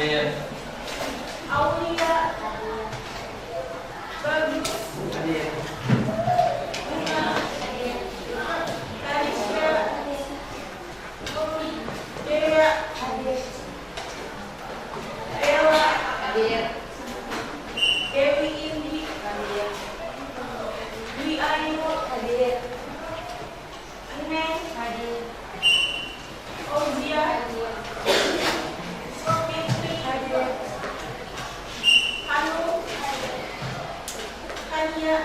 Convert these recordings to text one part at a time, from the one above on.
Hadir. Aulia. Bagus. Hadir. Bunga. Karisya. Dea. Ella. Dewi Indi. Dwi Ayu. Neng. Ozia. Sofitri. Hanu. Kania.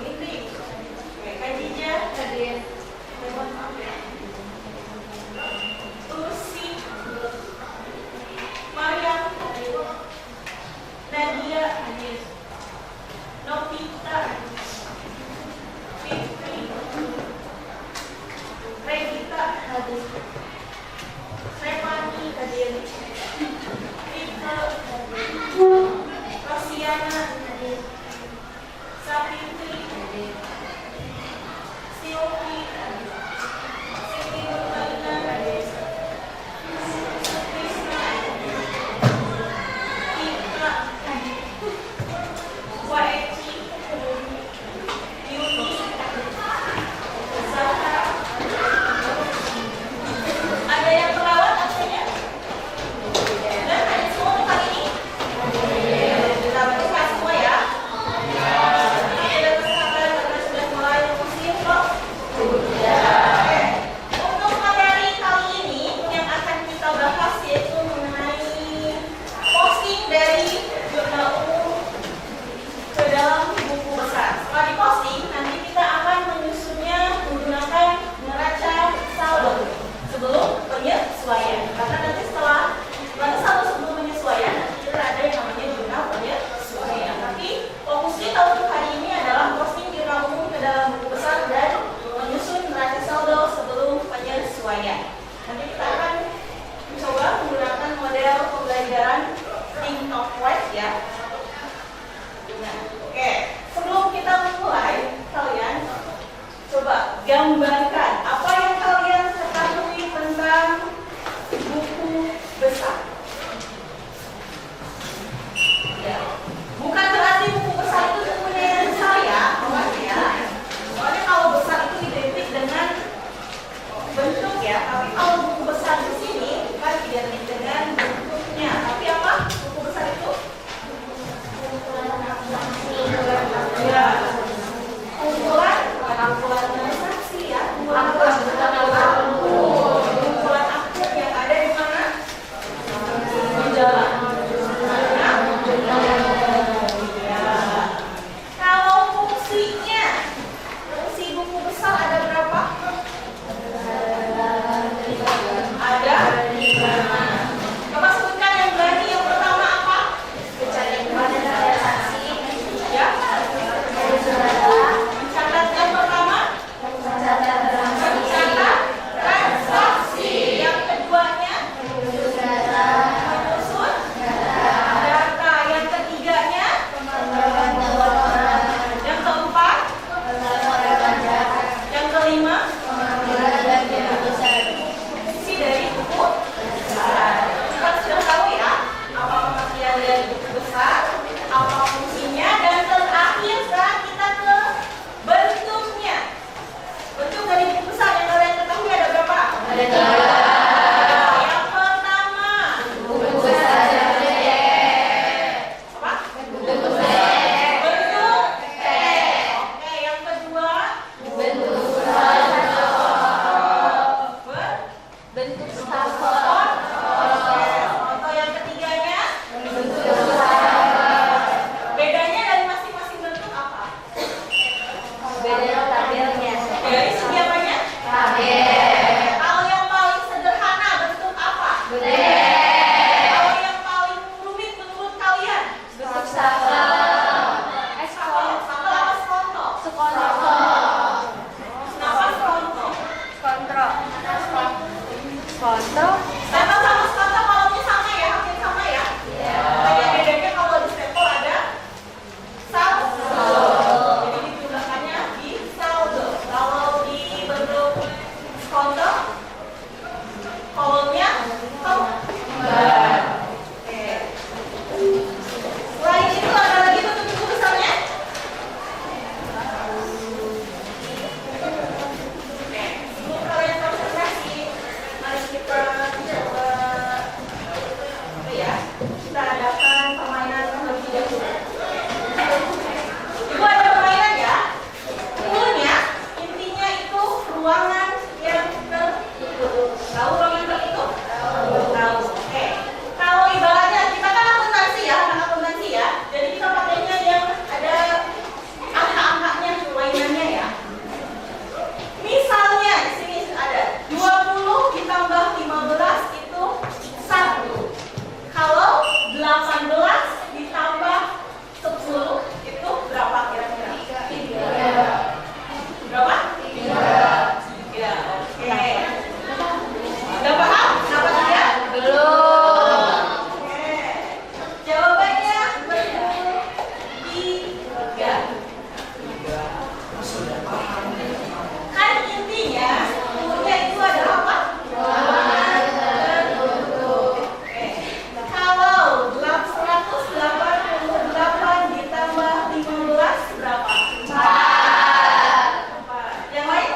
Ini. Khadijah. Tusi. Mariam. Nadia. Novita. Fitri. Regita. Remani. Rita. Rosiana. Sapitri. Silvi. Siti Nurmalina. Krisna. Tika. Waeci. Yuni. Zahra. Ada yang perawat absennya? Dan ada semua untuk hari ini? Kita buka semua ya. Ada persahabatan karena sudah mulai musim kok. Oke. Untuk materi kali ini yang akan kita bahas yaitu mengenai posting dari jurnal umum ke dalam buku besar. Setelah diposting, nanti kita akan menyusunnya menggunakan neraca saldo sebelum penyesuaian. Karena nanti setelah neraca saldo sebelum penyesuaian, nanti kita ada yang namanya jurnal penyesuaian. Tapi fokus kita untuk hari ini adalah posting jurnal umum ke dalam buku besar dan menyusun neraca saldo sebelum penyesuaian. Nanti kita akan mencoba menggunakan model pembelajaran Think of Life ya. Nah, oke. Sebelum kita memulai, kalian coba gambarkan apa yang kalian ketahui tentang buku besar. Ya. Bukan berarti buku besar itu punya saya, ya. Soalnya kalau besar itu identik dengan bentuk ya, tapi kalau buku besar di sini bukan identik dengan bentuknya, tapi apa? Buku besar itu ya, kumpulan transaksi ya, kumpulan akun yang ada di mana? ruangan yang tertutup. Tahu ruangan tertutup? Tahu. Oke. Kalau ibaratnya kita kan akuntansi ya, anak akuntansi ya. Jadi kita pakainya yang ada angka-angkanya, mainannya ya. Misalnya di sini ada 20 ditambah 15 itu 1. Kalau 18 ditambah 10 itu berapa kira-kira? 3. Berapa? 3. Ya, oke. Udah paham? Kenapa 3? Belum. Oke. Jawabannya betul 3. Kan intinya punya itu adalah apa? Ruangan tertutup. Oke. Kalau 188 ditambah 15 berapa? 4. Yang lain?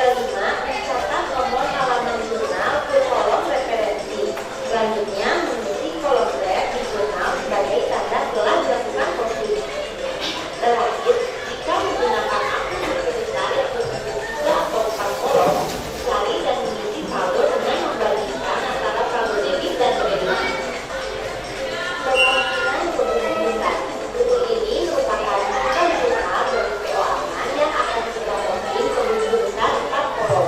kelima, mencatat nomor halaman jurnal ke kolom referensi. Selanjutnya, mengisi kolom ref di jurnal sebagai tanda telah dilakukan posting. Terakhir, jika menggunakan akun besar atau 3 atau 4 kolom, cari dan mengisi saldo dengan membandingkan antara saldo debit dan kredit. Kemungkinan kebutuhan. Buku ini merupakan contoh besar dari PO Aman yang akan kita posting ke buku besar 4 kolom.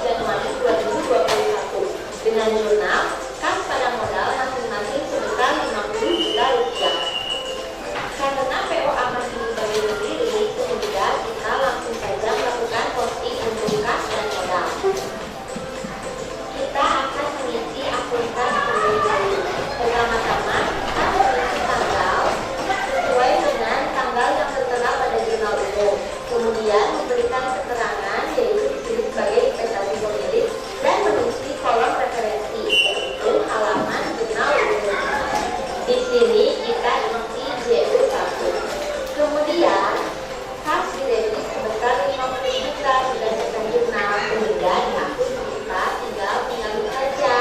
Januari 2021 dengan jurnal kas pada modal masing-masing sebesar 50 juta rupiah. Karena PO Aman ini baru berdiri, kemudian kita langsung saja melakukan posting untuk kas dan modal. Kita akan mengisi akun kas terlebih dahulu. Pertama-tama, kita mengisi tanggal sesuai dengan tanggal yang tertera pada jurnal umum. Kemudian memberikan keterangan yaitu disebut sebagai investasi pemilik dan mengisi kolom referensi yaitu halaman jurnal umum. Di sini kita isi JU1. Kemudian kas didebit sebesar 50 juta berdasarkan jurnal sehingga di akun kita tinggal mengalir saja.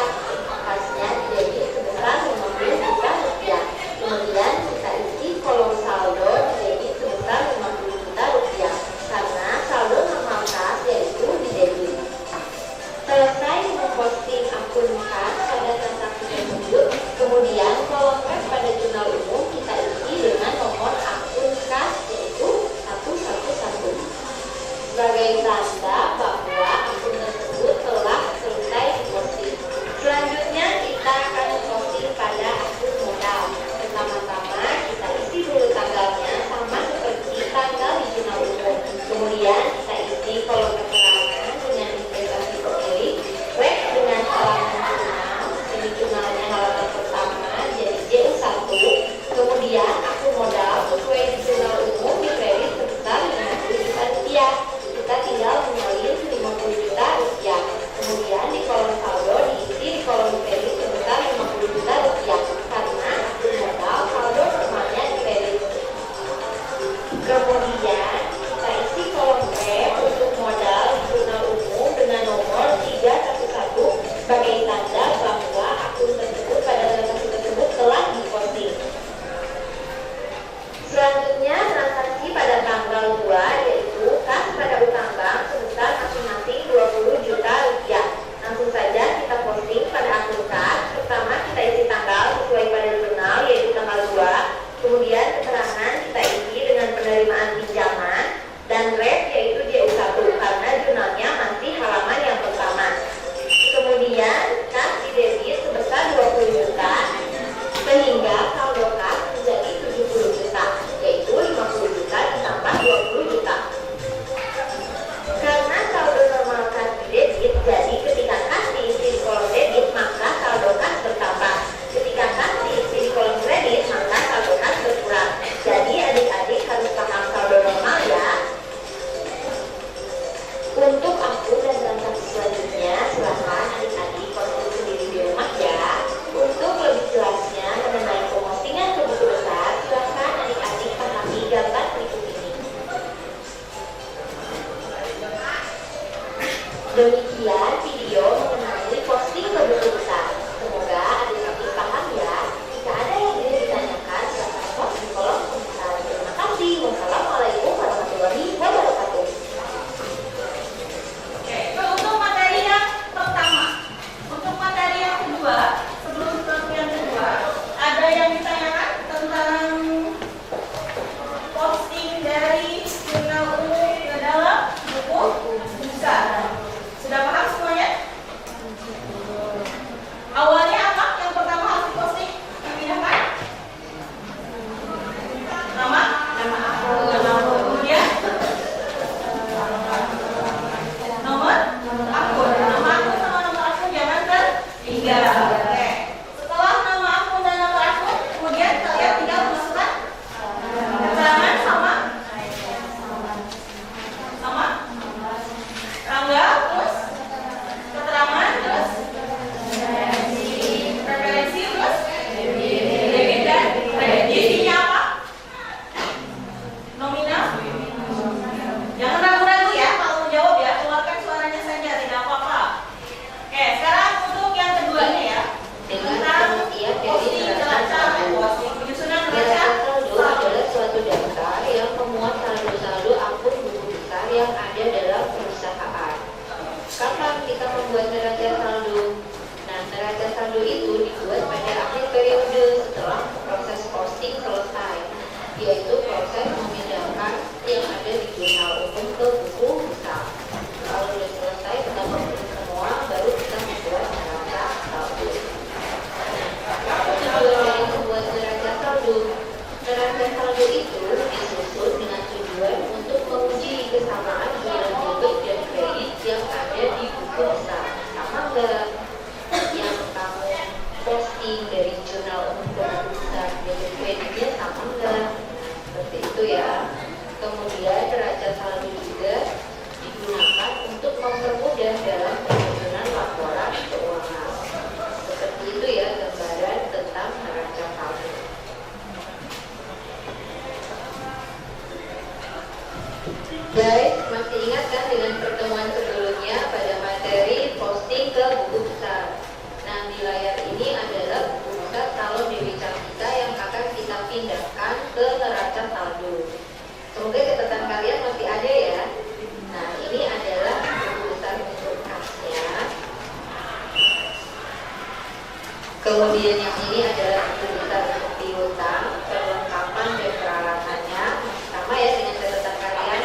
Kasnya didebit sebesar 50 juta rupiah. Kemudian kita isi kolom saldo didebit sebesar 50 juta rupiah karena saldo normal kas yaitu didebit. Selesai memposting akun kas pada transaksi tersebut, kemudian kolom ref pada jurnal umum kita isi dengan nomor akun kas yaitu 111 sebagai tanda bahwa akun tersebut telah selesai diposting. Selanjutnya kita akan memposting pada akun modal. Pertama-tama kita isi dulu tanggalnya sama seperti tanggal di jurnal umum. Kemudian kita isi kolom keterangan dengan investasi pemilik, ref dengan halaman jurnal, ini jurnalnya halaman pertama jadi JU1. Kemudian akun modal sesuai di jurnal umum di kredit sebesar 50 juta rupiah. Kita tinggal menyalin 50 juta rupiah. Kemudian di kolom saldo diisi di kolom kredit sebesar 50 juta rupiah karena akun modal saldo normalnya di kredit. Kemudian kita isi kolom ref untuk modal di jurnal umum dengan nomor 311 sebagai tanda bahwa akun tersebut pada transaksi tersebut telah diposting. Selanjutnya transaksi pada tanggal 2 yaitu kas pada utang bank sebesar masing-masing 20 juta rupiah. Langsung saja kita posting pada akun kas. Pertama kita isi tanggal sesuai pada jurnal yaitu tanggal 2. Kemudian keterangan kita isi dengan penerimaan pinjaman dan ref yaitu JU1 karena jurnalnya masih halaman yang pertama. Kemudian kas didebit sebesar 20 juta sehingga saldo kas menjadi 70 juta yaitu 50 juta ditambah 20 juta. Karena saldo normal kas didebit, jadi ketika kas diisi di kolom debit maka saldo kas bertambah. Ketika kas diisi di kolom kredit maka saldo kas berkurang. Jadi adik-adik harus paham saldo normal ya. Untuk akun dan transaksi selanjutnya silahkan adik-adik konsul sendiri di rumah ya. Untuk lebih jelasnya mengenai pemostingan ke buku besar, silahkan adik-adik pahami gambar berikut ini. Demikian video mengenai posting ke buku besar. Semoga adik-adik paham ya. Jika ada yang ingin ditanyakan, silahkan post di kolom komentar. Terima kasih. Wassalamualaikum warahmatullahi wabarakatuh. Oke, itu untuk materi yang pertama. Untuk materi yang kedua, sebelum ke yang kedua, ada yang ditanyakan tentang posting dari jurnal umum ke dalam buku besar. Sudah paham semuanya? yang ada dalam perusahaan. Kapan kita membuat neraca saldo? Nah, neraca saldo itu dibuat pada akhir periode setelah proses posting selesai, yaitu proses memindahkan yang ada di jurnal umum ke buku besar. Kalau sudah selesai, kita kumpulkan semua, baru kita membuat neraca saldo. Apa tujuan dari membuat neraca saldo? Neraca saldo itu disusun dengan tujuan untuk menguji kesamaan nilai debit dan kredit yang ada di buku besar. Sama nggak yang kamu posting dari jurnal umum ke buku besar, debit kreditnya sama nggak? Seperti itu ya. Kemudian neraca saldo juga digunakan untuk mempermudah dalam penyusunan laporan keuangan. Seperti itu ya gambaran tentang neraca saldo. Guys, masih ingat kan dengan pertemuan sebelumnya pada materi posting ke buku besar? Nah, di layar ini adalah buku besar saldo debitan kita yang akan kita pindahkan ke neraca saldo. Semoga catatan kalian masih ada ya. Nah, ini adalah buku besar bentuk kasnya. Kemudian yang ini adalah buku besar untuk piutang, perlengkapan dan peralatannya. Sama ya dengan catatan kalian.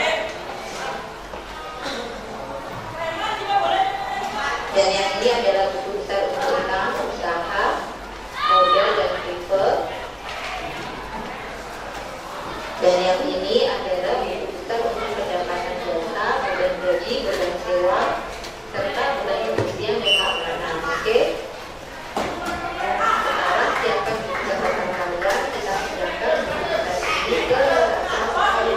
Dan yang ini adalah buku besar untuk utang, usaha, modal dan preferred. Dan yang ini adalah buku besar untuk pendapatan jasa, beban gaji, beban sewa, serta beban kebersihan dan keamanan. Oke? Sekarang siapkan buku catatan kalian, kita sedangkan buku besar ini ke neraca saldo.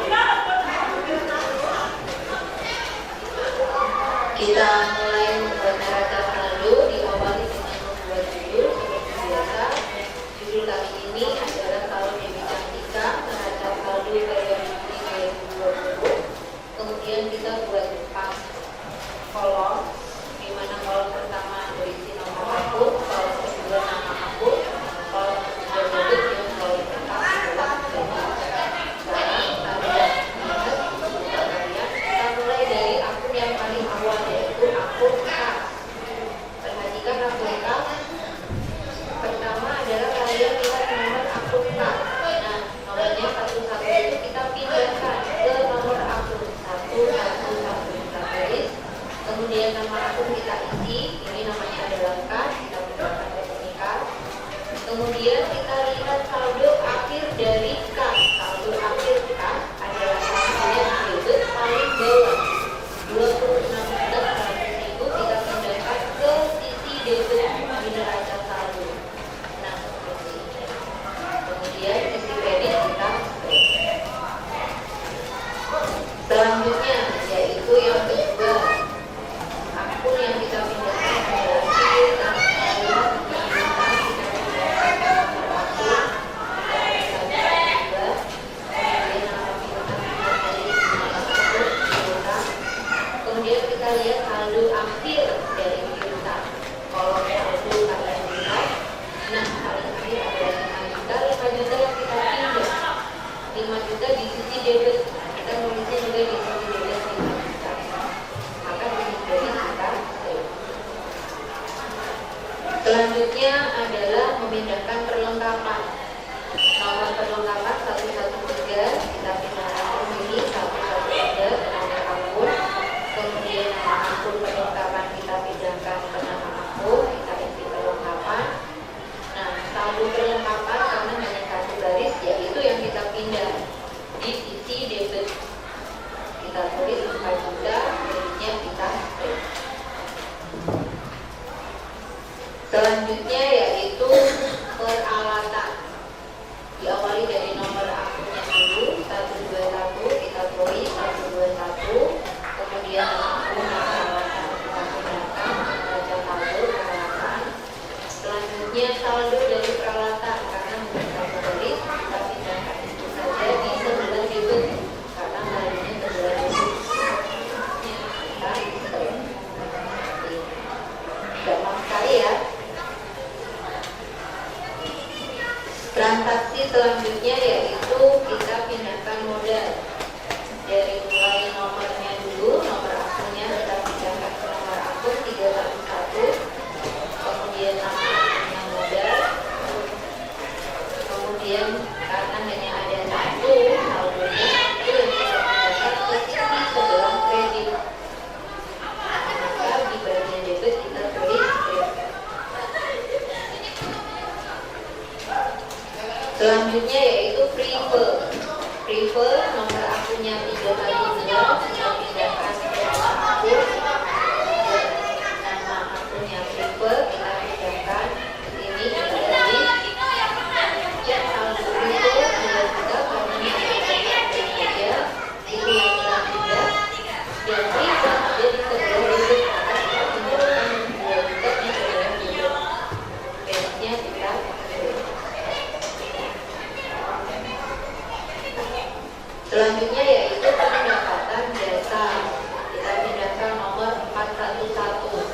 Kita mulai membuat neraca saldo diawali dengan membuat judul seperti biasa. Judul kali ini adalah saldo debitan kita neraca saldo periode Juli 2020. Kemudian kita buat 4 kolom, di mana kolom pertama berisi nomor akun, kolom kedua nama akun, kolom ketiga debit, dan kolom keempat adalah kredit. Sekarang kita lihat kalian. Kita mulai dari akun yang paling awal, yaitu akun kas. Perhatikan akun kas. Pertama adalah kalian lihat nomor akun kas. Nah, nomornya 11 itu kita pindahkan ke nomor akun 111 kita tulis. Kemudian nama akun kita isi. Ini namanya adalah kas. Kita pindahkan ke sini kas. Kemudian kita lihat saldo akhir dari kas. Saldo akhir kas adalah saldo debit paling bawah. 26.100.000 kita pindahkan ke sisi debit di neraca saldo. Nah, seperti ini. Kemudian sisi kredit kita straight. Selanjutnya yaitu yang kedua, akun yang kita pindahkan adalah piutang. Kemudian kita lihat saldo akhir dari piutang. Kolom saldo kalian lihat. Nah, paling akhir adalah 5 juta. 5 juta yang kita pindah. 5 juta di sisi debit. Kita nulisnya juga di sisi debit 5 juta. Maka di sisi debit kita save. Selanjutnya adalah memindahkan perlengkapan. Nomor perlengkapan 113 kita pindahkan ke sini, 113 nomor akun. Kemudian nama akun perlengkapan kita pindahkan ke nama akun, kita isi perlengkapan. Nah, saldo perlengkapan karena hanya satu baris, yaitu yang kita pindah di sisi debit. Kita tulis 4 juta, debitnya kita straight. Selanjutnya yaitu Selanjutnya yaitu Prive. Prive nomor akunnya 312 kita pindahkan ke nama akun. Nama akunnya Prive kita pindahkan ini ada di cek saldo Prive juga karena saja itu yang kita pindah dan Prive jadi sebelah debit akan kita pindahkan 2 juta di sebelah debit. Banknya kita selanjutnya yaitu pendapatan jasa. Kita pindahkan nomor 411.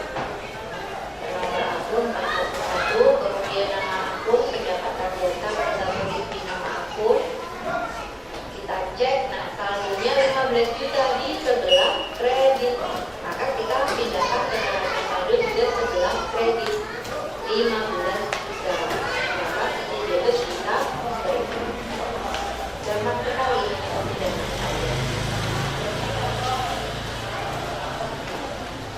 Nomor akun 411, kemudian nama akun pendapatan jasa kita tulis di nama akun. Kita cek, nah saldonya 15 juta di sebelah kredit. Maka kita pindahkan ke neraca saldo juga sebelah kredit 15 juta. Maka ini debit kita kredit. Gampang sekali.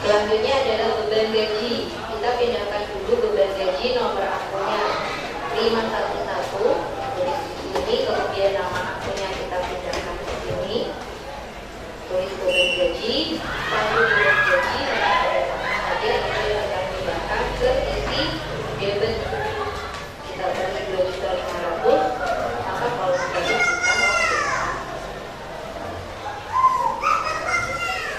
Selanjutnya adalah beban gaji. Kita pindahkan dulu beban gaji nomor akunnya 511 tulis di sini, kemudian nama akunnya kita pindahkan ke sini. Tulis beban gaji, lalu beban gaji saja itu yang kita pindahkan ke sisi debit. Kita beri 2.500.000, maka kalau kredit kita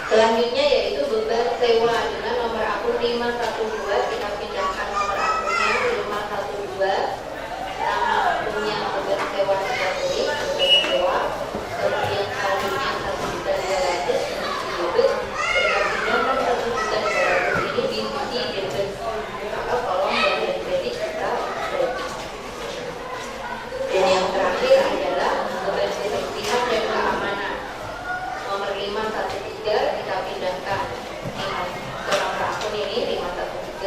selanjutnya yaitu beban sewa dengan nomor akun 512. Kita pindahkan nomor akunnya 512. Nama akunnya beban sewa kita tulis beban sewa. Kemudian saldonya 1.200.000 debit. Kita pindahkan 1.200.000 ini di sisi debit. Maka kolom bagian kredit kita kredit. Dan yang terakhir adalah beban kebersihan dan keamanan. Nomor 513 kita pindahkan ke nomor akun ini 513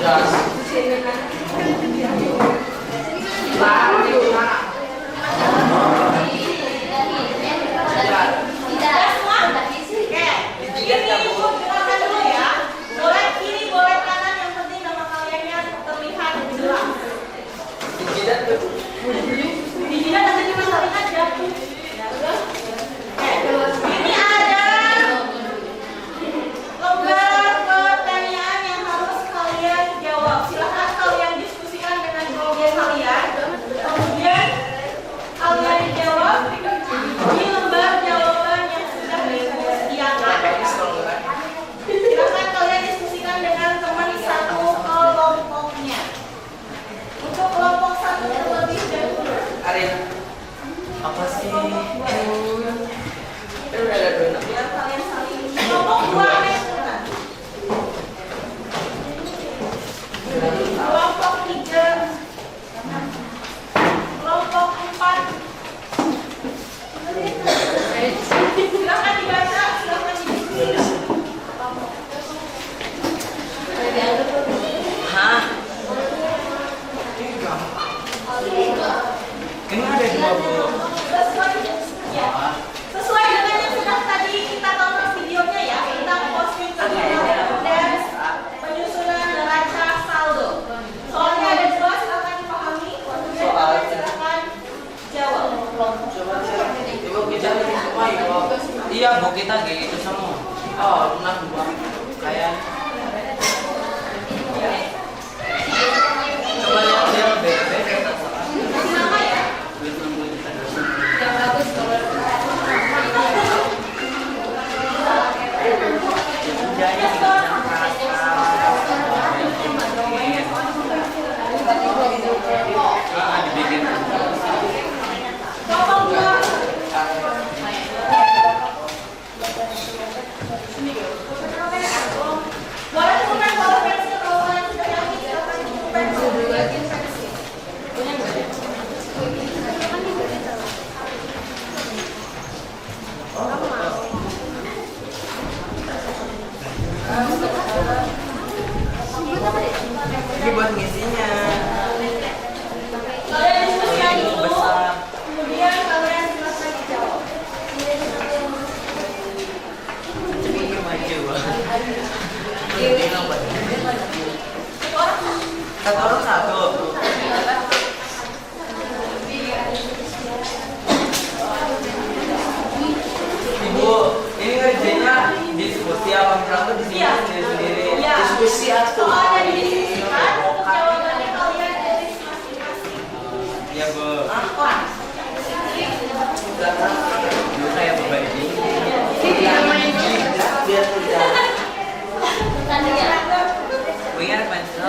Das. Sudah semua? Oke. Ini ibu dengarkan dulu ya. Boleh kiri, boleh kanan, yang penting nama kaliannya terlihat jelas. Di jidat nanti cuma terlihat jatuh. Ini ada lembar pertanyaan yang harus kalian jawab. Silahkan kalian diskusikan dengan keluarga kalian. Kemudian kalian jawab di lembar jawaban yang sudah disediakan. Silahkan kalian diskusikan dengan teman satu kelompoknya. Untuk kelompok satu terlebih dahulu. Arin, apa sih? Udah ada dua. Biar kalian saling. Kelompok dua menentukan. Kelompok tiga. Kelompok empat. Silakan dibaca, silakan didiskusi. Hah? Ini ada dua bu. Sesuai dengan yang sudah tadi kita tonton videonya ya, tentang posting dan penyusunan neraca saldo. Soalnya ada dua, silakan dipahami. Kemudian silakan jawab. Ibu kita semua ibu. Iya bu kita kayak gitu semua. Oh pernah dua. Kayak. Coba lihat dia beda terserah. Nama ya. Yang bagus kalau Dibikin. Kelompok dua. Boleh bukan kalau pensil, kalau kalian sudah yakin silakan pensil. Ini buat ngisinya. Kalian diskusikan dulu, Besar. kemudian kalian silakan dijawab. Ini maju. Ini apa? Satu orang satu. Ibu, ini kerjanya diskusi apa berapa di sini Iya. sendiri. Iya. Diskusi atau Soalnya didiskusikan, untuk jawabannya kalian tulis masing-masing. Iya bu. Wah, Ibu kayak berbagi. biar tidak. Bu ingat pensel.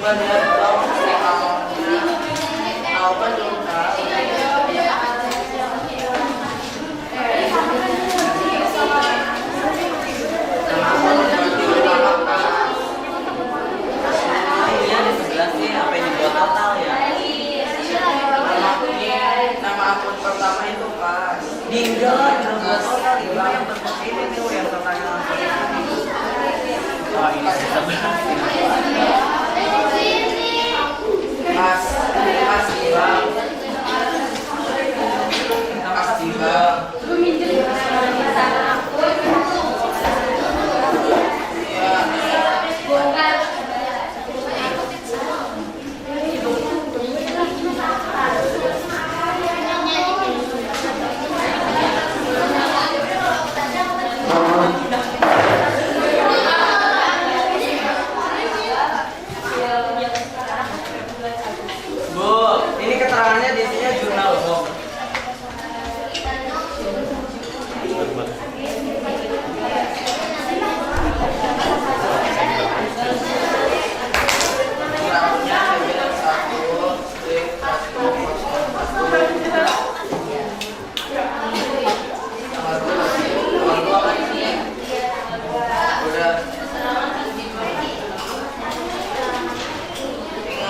coba lihat dong akunnya. Tahu kan belum tahu. Nama akun berarti utama kan. Iya di sebelah sih apa yang dibuat total ya. Nama akun pertama itu pas. Tinggal buat total itu yang bentuk ini tuh yang totalnya langsung. Oh ini sebelah. Mas Bang. Mas Bang. Bu, ini keterangannya di sini jurnal, Bu. Jurnalnya bilang 1/01. Kan ini. Udah.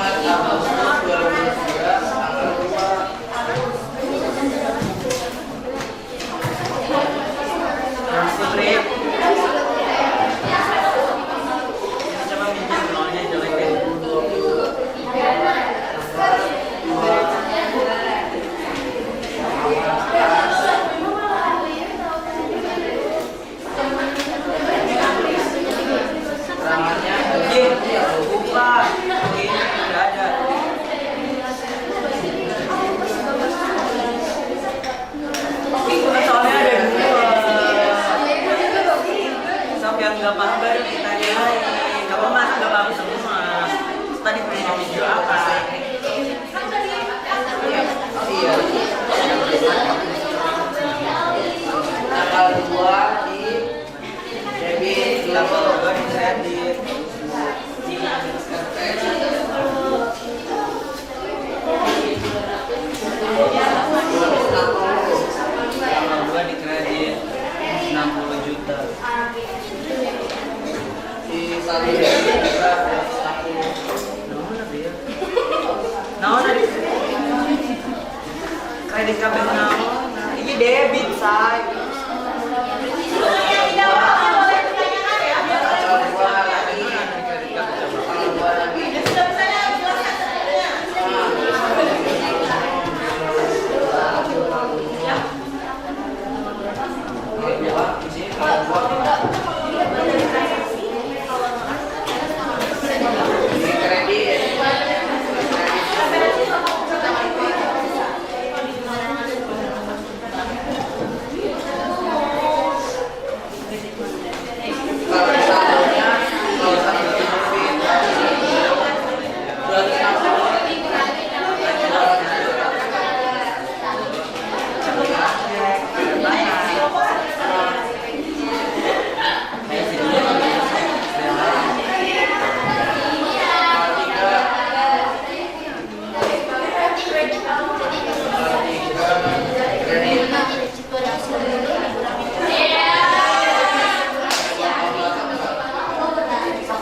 Ingat Agustus 2019 tanggal 2. Transkrip. Coba minjem nolnya jelek deh. Keterangannya bukan. Ini tidak ada. Soalnya ada dua. Sampai yang nggak paham baru ditanyain. Kamu mana nggak paham semua. Tadi punya video apa? Iya. Tanggal 2 di debit, tanggal 2 di kredit. Tanggal 2 di kredit 60 juta. Di satu debit juga 60. Naon ada kredit kabeh naon? Ini debit say.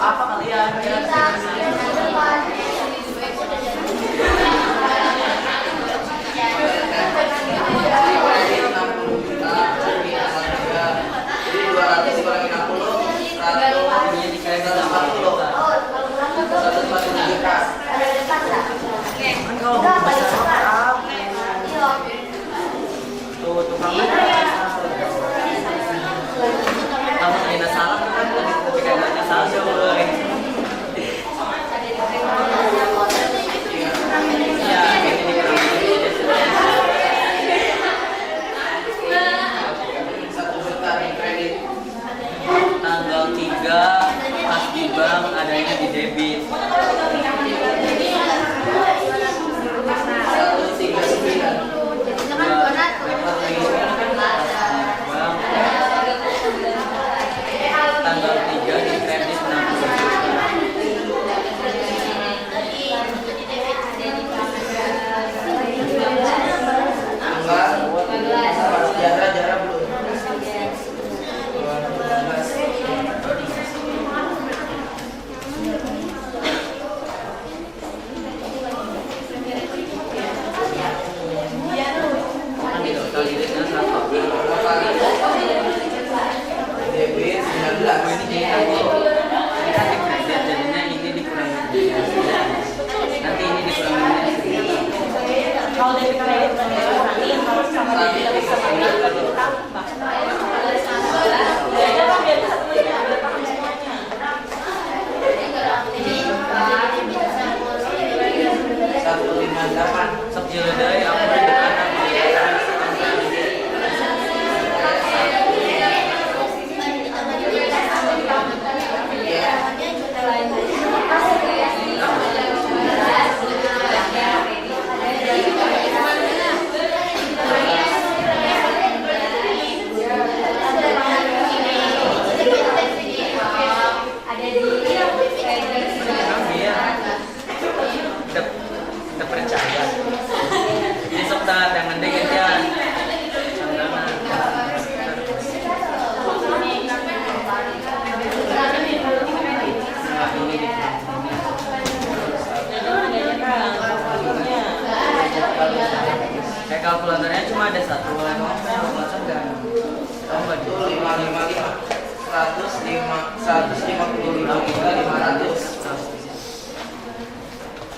Apa kalian? Kamu tidak salah kan? Tapi kayaknya salah sih, boleh. Tanggal 3 pas di bank adanya di debit 139. Tanggal 3 di kredit 60. di ini. Kayak kalkulatornya cuma ada satu, emang kalkulator nggak? Tahu nggak Itu gitu? 555 155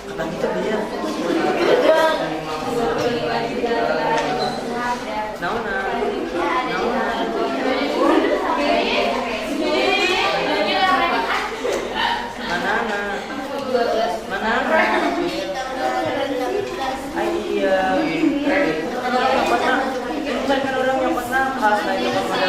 Apa gitu dia? Nauna. Mana? Iya. Bukan kan orang yang pernah khas lagi kepada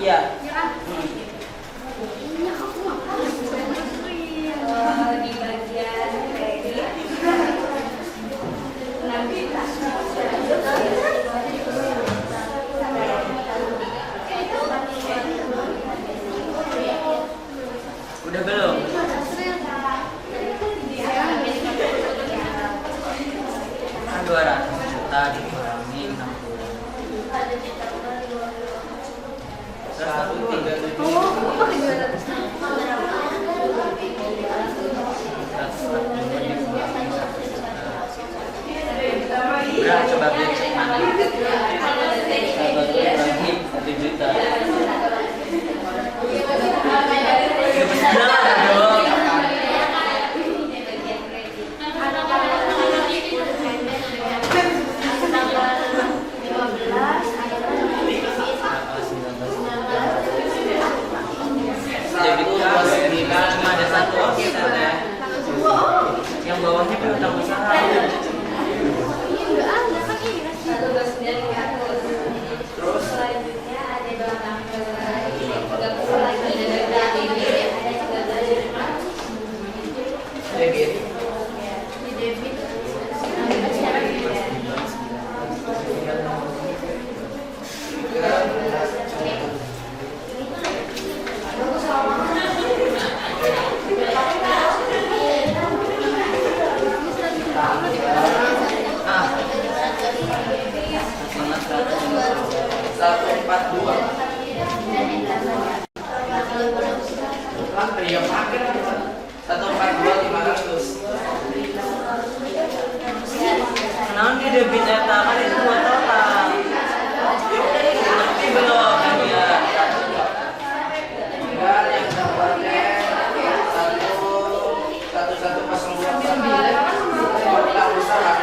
Iya. Di bagian kredit. Udah belum? Kan 200 juta dikurangi 60. Udah coba cek mana? 1 juta. Ya benar dong. Jadi cuma ada satu offset ya. Yang bawahnya piutang usaha. Terus selanjutnya ada bank lagi, 30 lagi ada debit, ada 13. debit. Di debit. Kenapa di debit eta kan itu buat total. Tapi belum ya. Enggak, yang dapatnya 1102 Utang usaha.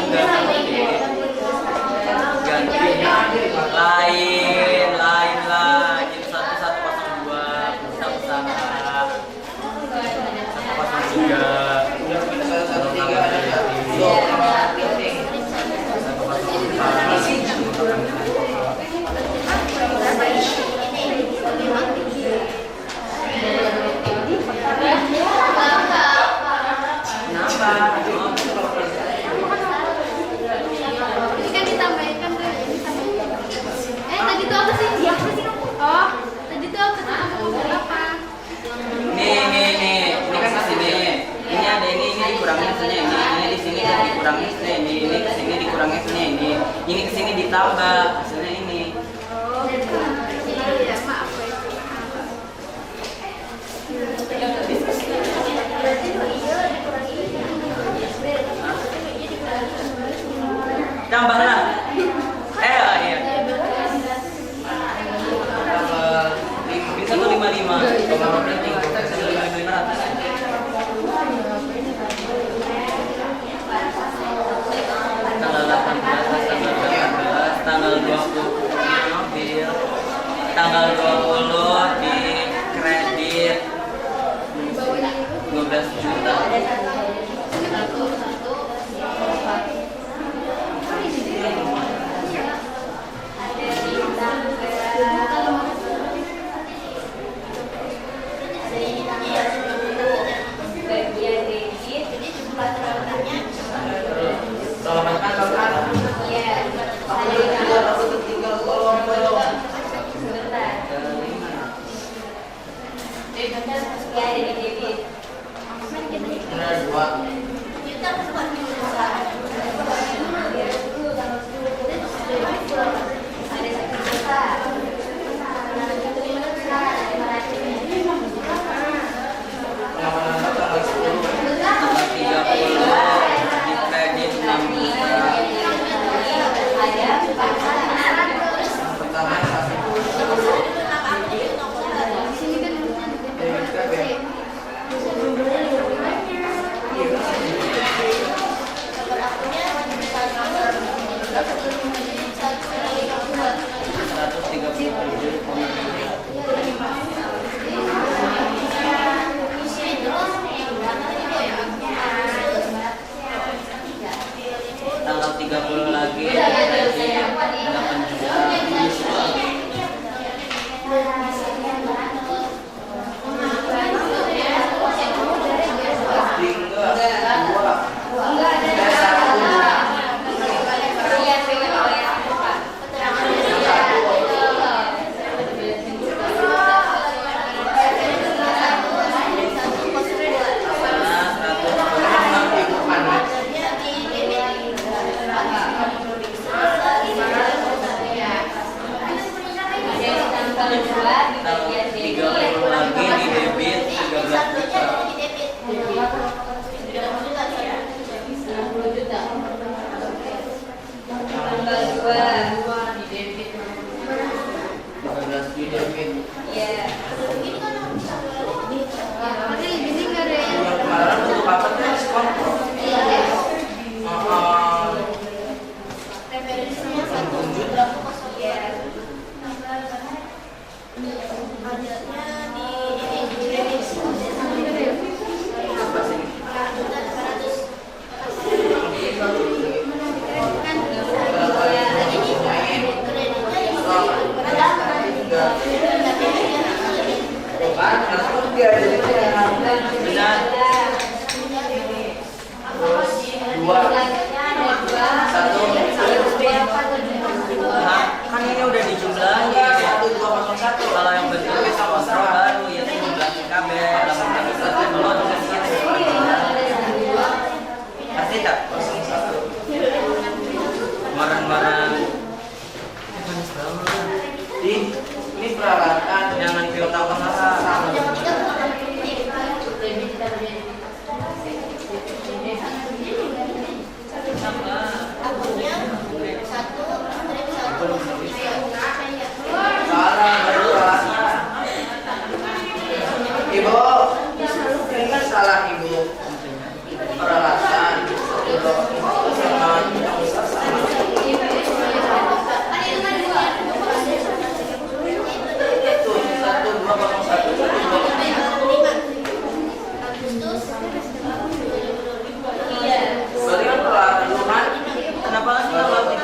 enggak seperti ganti lain lah jadi 1102 bersama Ini kan ditambahin kan tuh, ditambahin. Tadi tuh apa sih? Oh, tadi tuh apa? Apa? Nih, ini kan kesini. Ini ada ini dikurangin sebenarnya ini di sini dan dikurangin sebenarnya ini kesini dikurangin sebenarnya ini kesini ditambah hasilnya ini. Oh, iya, maaf ya. Tambahlah. Iya. Bisa tuh 55. Kalau printing, bisa 5500. Tanggal 18, tanggal 20 ambil, tanggal 20 di kredit 12 juta. Bagian debit, jadi jumlah transaksinya Kalau makan iya tinggal kolom sebentar. Ya ada di debit. benar dua. Ada 1 juta. Pengamanan tanggal 10. Tanggal 30 di kredit 6 juta. Ada Pertama satu. Debit KB. Tanggal 30 lagi jadi 8 juta. Tinggal dua. Tanggal 30 lagi di debit 13 juta. tanggal 2 di debit. 13 di debit. Iya. Tapi ini nggak ada yang Bulan kemarin untuk apa tuh diskon? Referensinya 1 juta. Iya. Pajaknya di debit. Apa sih? 2 Kan ini udah dijumlahin. Kalau yang bentuk bisa kontrol baru ya jumlah KB dalam teknologi pasti tak marang-marang ini peralatan jangan filter pengarah. salah berdua. Ibu, ini kan salah ibu. Peralatan sama Berarti kan peralatan rumah. Kenapa nggak tanggal 30?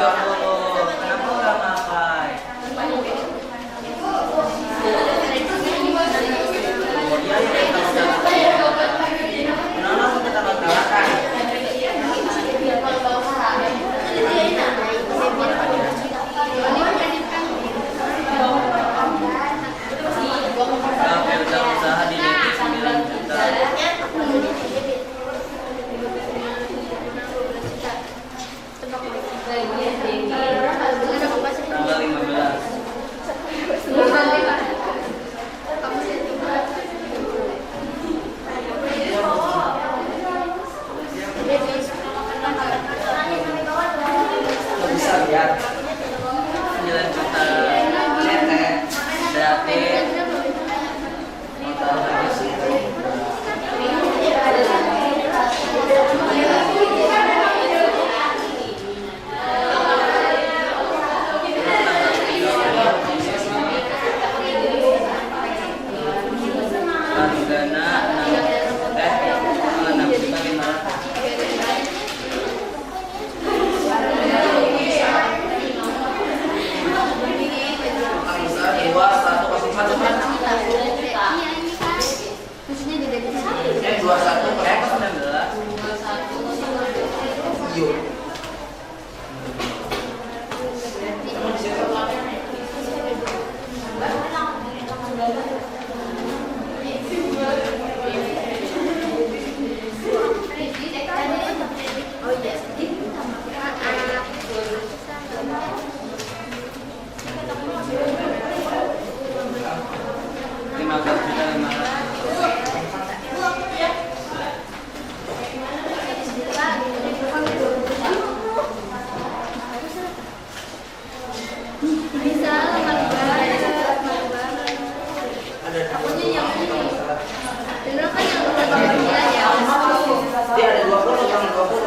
Kenapa nggak pakai? Iya, ya, kenapa kita makan? Perda usaha di debit 9 juta. Tanggal 15. Nggak bisa lihat. 9 juta. Netek. Datit. Mau taruh lagi sih. Hargana 6 juta 500. Angsa 2101 kan? Maksudnya di debit 21 kan? 19. Iya. Oh iya. 15 juta 500. Bisa malu banget. Akunya yang ini. Bener kan yang udah bapak bilang ya. Dia ada 20 jangan 20.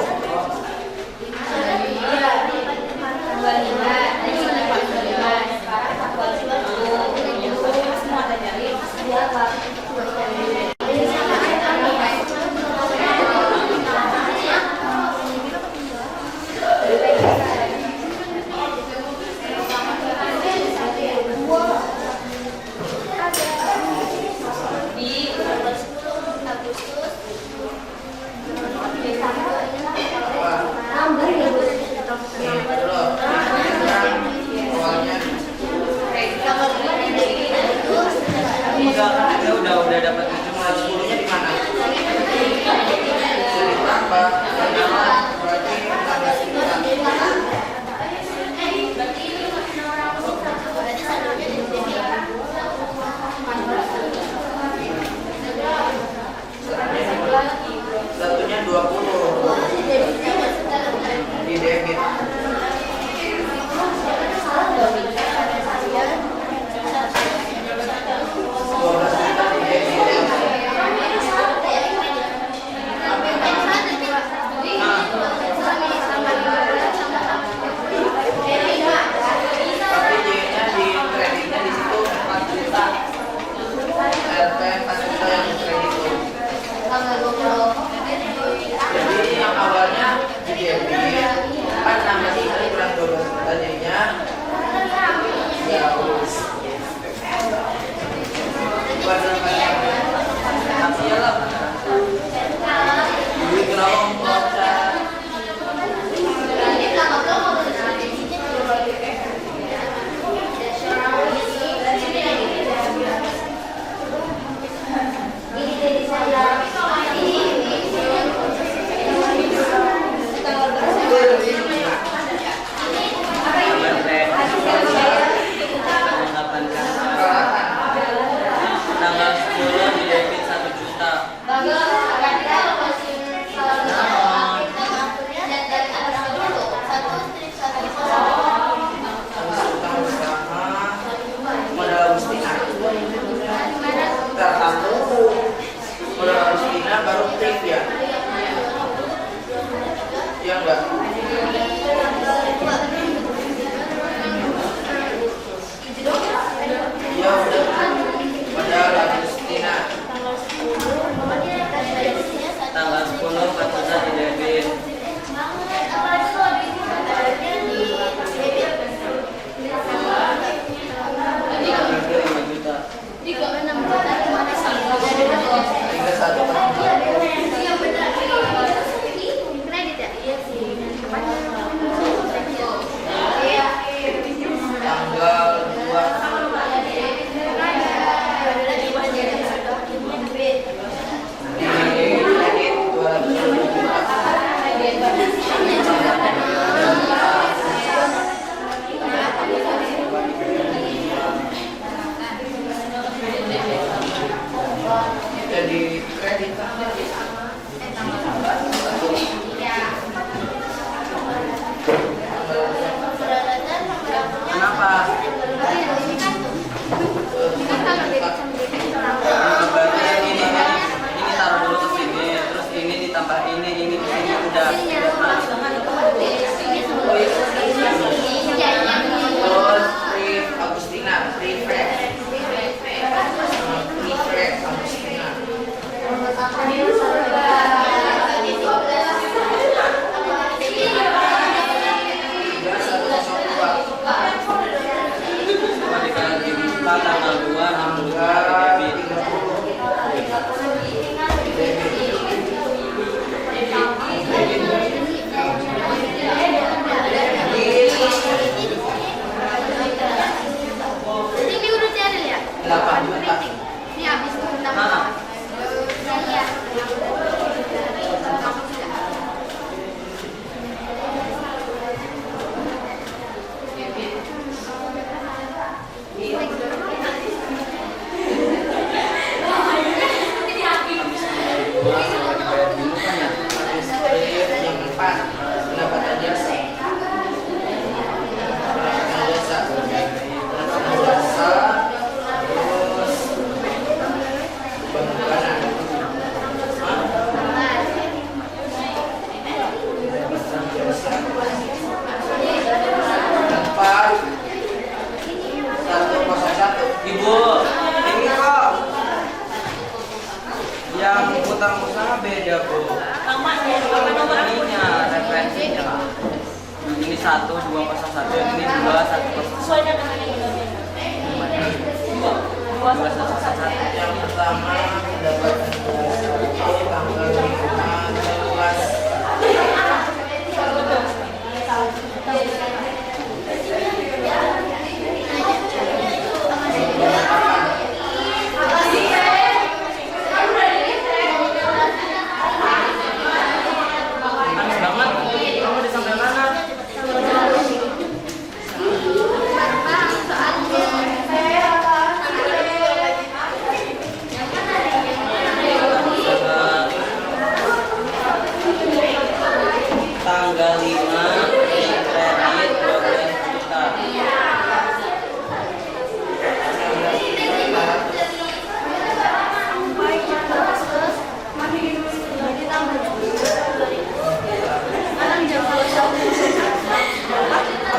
Enggak, kan dia udah dapat 17. 10-nya di mana? Jadi tambah. Berarti tambah 9. Satunya 20 di debit. Tapi Y-nya di kreditnya di situ 4 juta. RT 4 juta yang kredit. Jadi yang awalnya di debit kan nambah sekali kurang 12 juta jadinya ya Iyalah. duit kenapa bocah. Kabar teh. Mengapakah tanggal 10 di debit 1 juta. tambah ini udah. Terus Agustina, Prefect Agustina. Tanggal 2 Ini udah cari ya? 8 juta. Ini habis tentang Mana? Iya. Yang 4 pendapatan jasa. Pendapatan jasa. Terus pengeluaran. Tempat 101. Ibu, ini kok yang utang usaha beda bu. Namanya apa nomor Ininya referensinya. Ini 1, 201, ini 2, 1, sesuai dengan ini. 211. Yang pertama pendapatan jasa tanggal 5/11. Panas banget. Kamu di sampai mana? Tanggal 5 kredit 12 juta.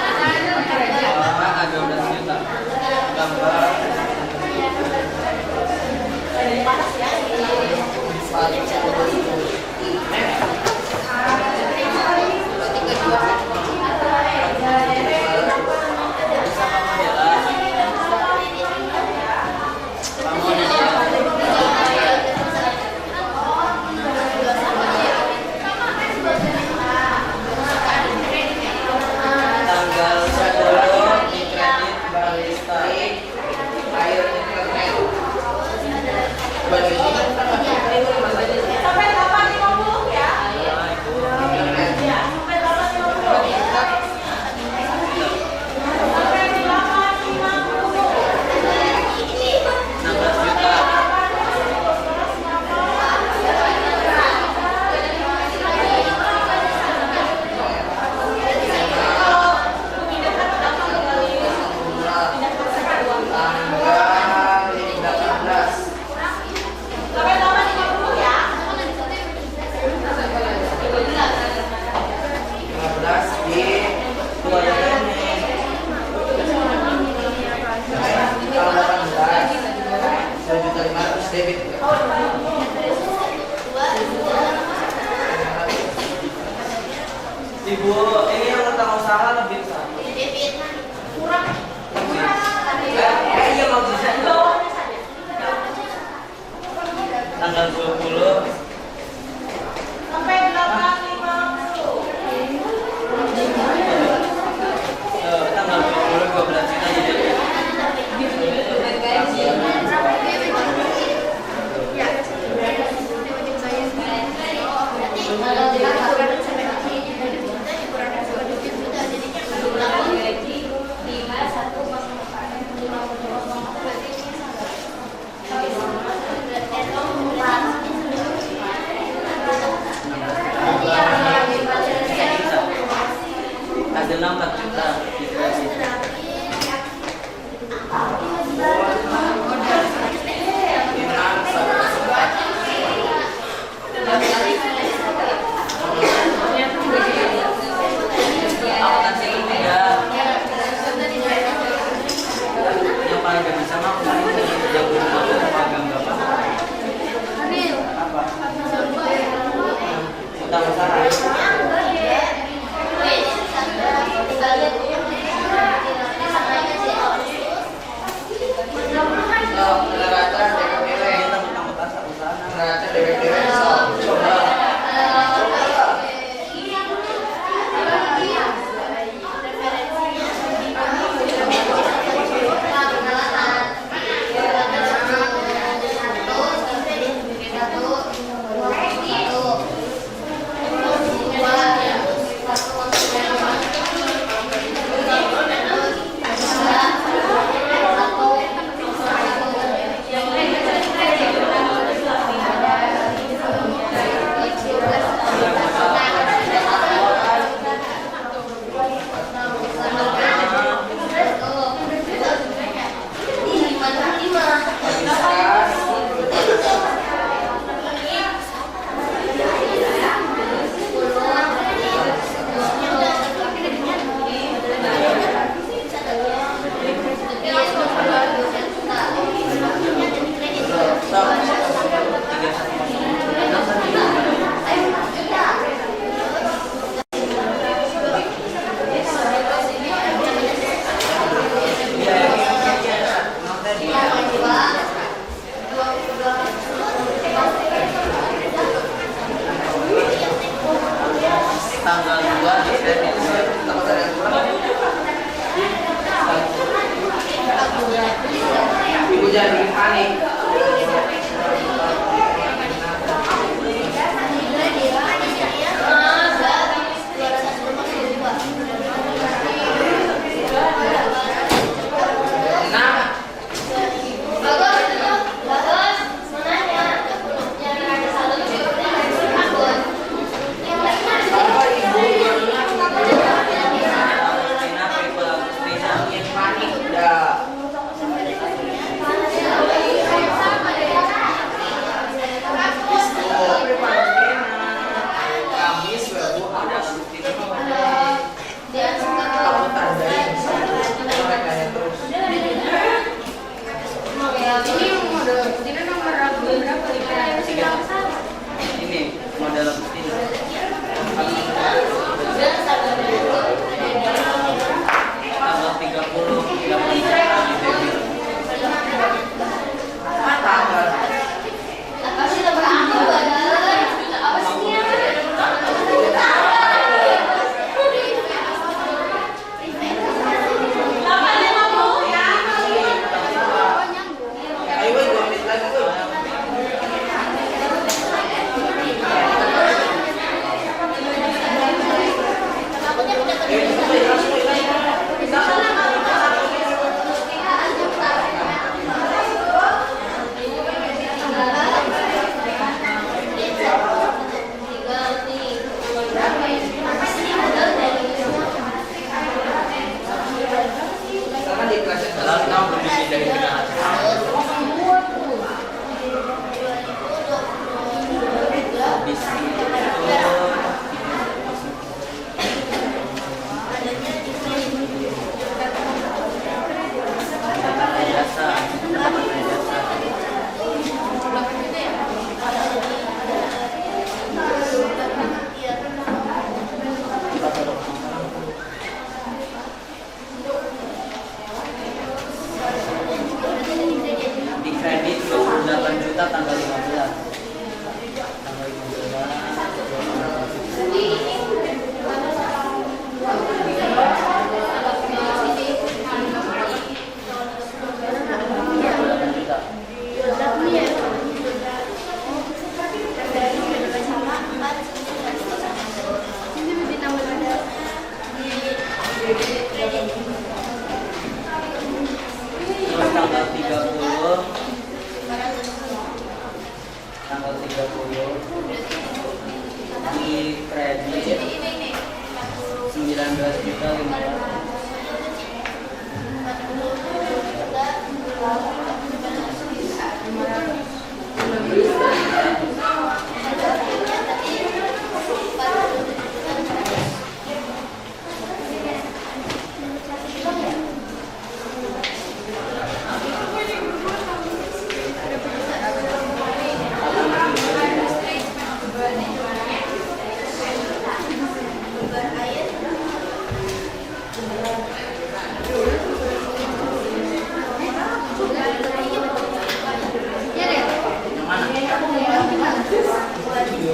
Ada 12 juta. Gambar tanggal 10 di kredit barista. Air internet. Bagi Sampai 850 ya. Nah, itu internet. Ya, sampai 850. Sampai 850. 16 juta. Tanggal 18. Sampai 850 ya. 15 di Dua juta ini. tanggal 18. 2.500.000 debit. Ibu, ini yang utang usaha lebih besar. Iya mau bisa. Tanggal 20 Sampai 850. tanggal 20 12 juta jadi. Utang usaha. So, neraca DPW. Neraca DPW. So, coba. Tanggal 2 Ibu jangan bikin panik. Ini model ini. Tanggal 8 juta tanggal 15. Tanggal 30 di kredit 19 juta 500.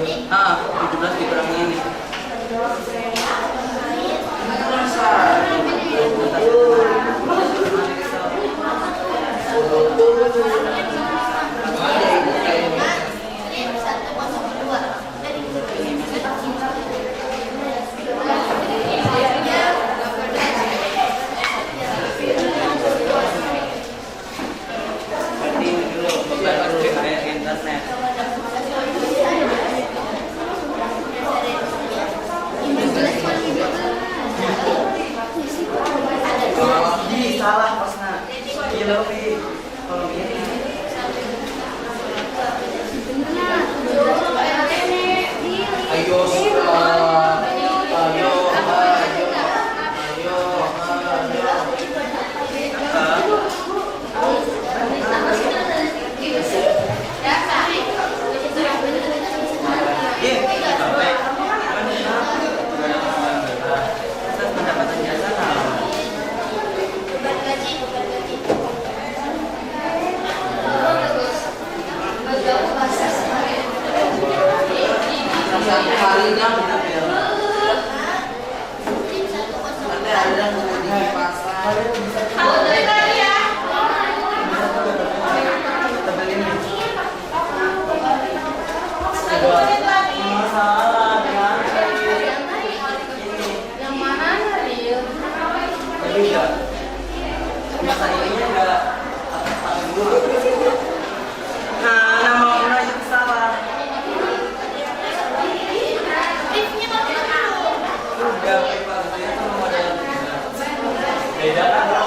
17 dikurangi ini. Berarti ini dulu baru bayar internet. Salah pas nak. Iya lebih. Kalau ini Ayo, satu harinya ada di pasar. Kamu dari tadi ya? Satu menit lagi. Yang mana Rio? jadi enggak. Masa ininya enggak dua. Nah, nama Una itu salah. Udah, Pak. Itu nomor yang beda kan, bro?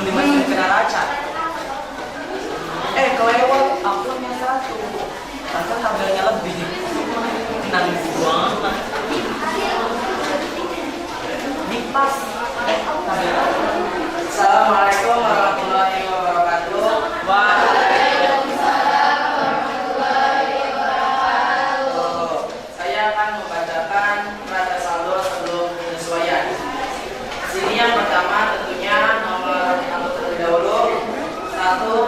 belum dimasukin ke neraca. Kelewat akunnya 1. Masa harganya lebih. Nangis banget. Dipas. Assalamualaikum warahmatullahi wabarakatuh. Waalaikumsalam. Saya akan membacakan neraca saldo sebelum penyesuaian. Sini yang pertama tentunya nomor angkut terlebih dahulu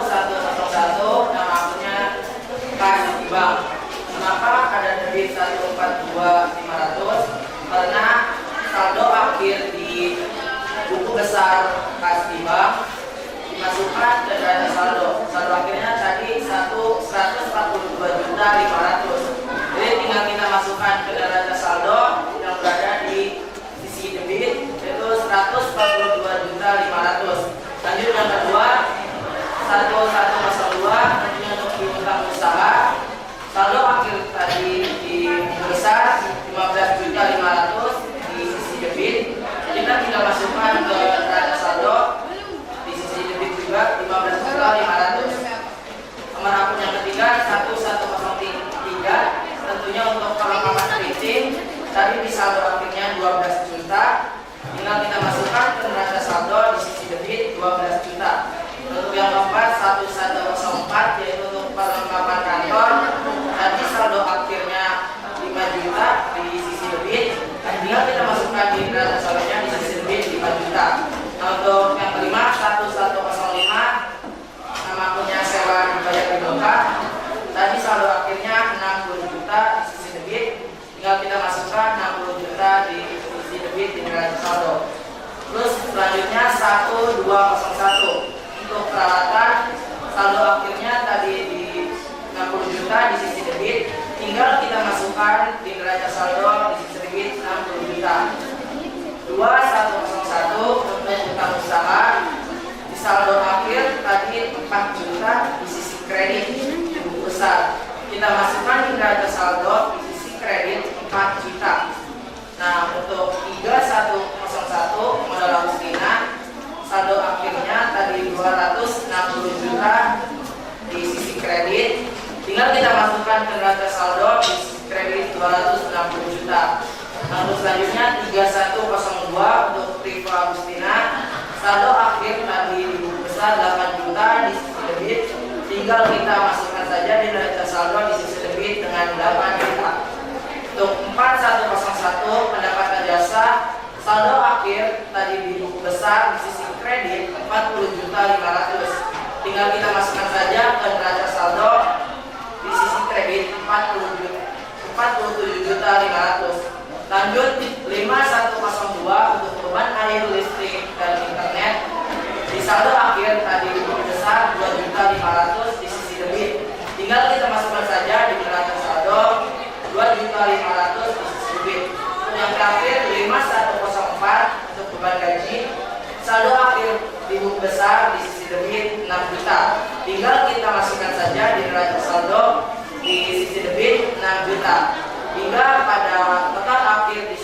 1101, nama akunnya kas di bank. Kenapa ada debit 142.500? Karena saldo akhir di buku besar kas di bank dimasukkan ke neraca saldo. Saldo akhirnya tadi 142.500. Jadi tinggal kita masukkan ke neraca saldo yang berada di sisi debit yaitu 142.500. Lanjut yang kedua 1102 tentunya untuk piutang usaha. Saldo akhir tadi di buku besar 15.500 di sisi debit. Kita tinggal masukkan ke neraca saldo di sisi debit juga 15.500. Nomor akun yang ketiga 1103 tentunya untuk kelengkapan printing. Tadi di saldo akhirnya 12 juta. Tinggal kita masukkan ke neraca saldo di sisi debit 12 juta. Untuk yang keempat 1104 yaitu untuk perlengkapan kantor. Tadi saldo akhirnya 5 juta di sisi debit. Tinggal kita masukkan di neraca saldonya di sisi debit 5 juta. Nah, untuk yang kelima 1105 nama akunnya sewa dibayar di muka. Tadi saldo akhirnya 60 juta di sisi debit. Tinggal kita masukkan 60 juta di sisi debit di neraca saldo. Terus selanjutnya 1201 untuk peralatan. Saldo akhirnya tadi di 60 juta di sisi debit. Tinggal kita masukkan di neraca saldo di sisi debit 60 juta. 2101 untuk utang usaha. Di saldo akhir tadi 4 juta di sisi kredit di buku besar. Kita masukkan di neraca saldo di sisi kredit 4 juta. Nah, untuk 3101 modal Agustina, saldo akhirnya tadi 260 juta di sisi kredit. Tinggal kita masukkan ke neraca saldo di sisi kredit 260 juta. Nah, untuk selanjutnya 3102 untuk Rivo Agustina, saldo akhir tadi di buku besar 8 juta di sisi debit. Tinggal kita masukkan saja di neraca saldo di sisi debit dengan 8 juta. Untuk 4101 pendapatan jasa, saldo akhir tadi di buku besar di sisi kredit 40.500. Tinggal kita masukkan saja ke neraca saldo di sisi kredit 47.500. Lanjut 5102 untuk beban air, listrik, dan internet. Di saldo akhir tadi di buku besar 2.500 di sisi debit. Tinggal kita masukkan saja di neraca saldo 2.500 di sisi debit. Yang terakhir 5104 untuk beban gaji. Saldo akhir di buku besar di sisi debit 6 juta. Tinggal kita masukkan saja di neraca saldo di sisi debit 6 juta. Hingga pada total akhir di